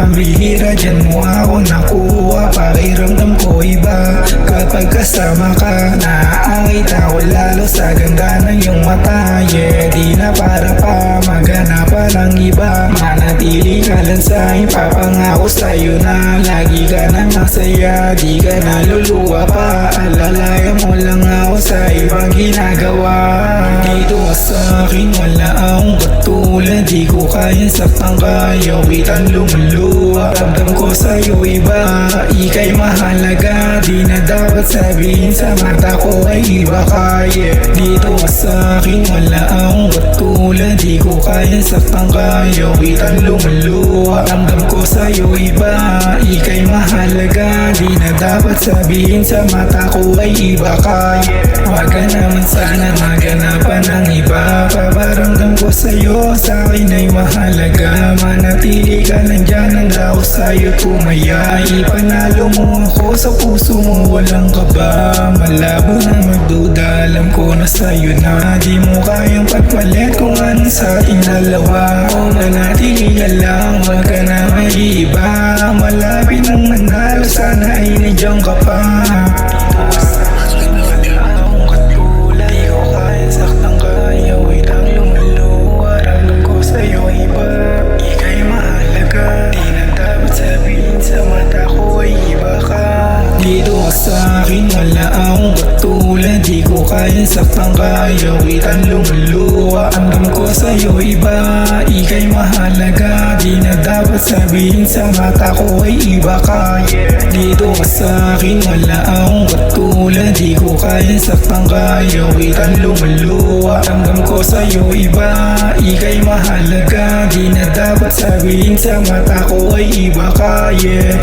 pambihira, dyan mo ako nakuha. Pakiramdam ko iba kapag kasama ka. Nakakita ko lalo sa ganda ng iyong mata. Yeah, di na para pa maghanap pa ng iba. Manatili ka lang sa'kin, papangako sa'yo na lagi ka nang masaya, di ka naluluwa pa. Alalayan mo lang ako sa ibang ginagawa. Dito ka sa'kin, wala akong katulad. Di ko kaya saktan ka, yawitan lumuluwa. Ramdam ko sa'yo iba, ika'y mahalaga. Di na dapat sabihin sa mata ko ay iba ka. Yeah, dito ka sa'kin, wala akong katulad. Di ko kaya saktan ka, yawitan lumuluwa. Ramdam ko sa'yo iba, ika'y mahalaga. Di na dapat sabihin sa mata ko ay iba ka. Yeah, wag ka naman sana maganapan ng iba. Paparamdam ko sa'yo, sa'kin ay mahalaga. Manatili ka lang dyan, handa ako sa'yo tumaya. Ipanalo mo ako sa puso mo, walang kaba. Malabo na magduda, alam ko na sa'yo na. Di mo kayang pagpalit kung ano sa ating dalawa. O manatili ka lang, wag ka na mag-iiba. Malapit nang manalo, sana ay nandiyan ka pa. Dito ka sa'kin, wala akong katulad. Di ko kaya saktan ka, yawitan lumuluwa. Ramdam ko sa'yo iba, ika'y mahalaga. Di na dapat sabihin sa mata ko ay iba ka. Yeah, dito ka sa'kin, wala akong katulad. Di ko kaya saktan ka, yawitan lumuluwa. Ramdam ko sa'yo iba, ika'y mahalaga. Di na dapat sabihin sa mata ko ay iba ka. Yeah.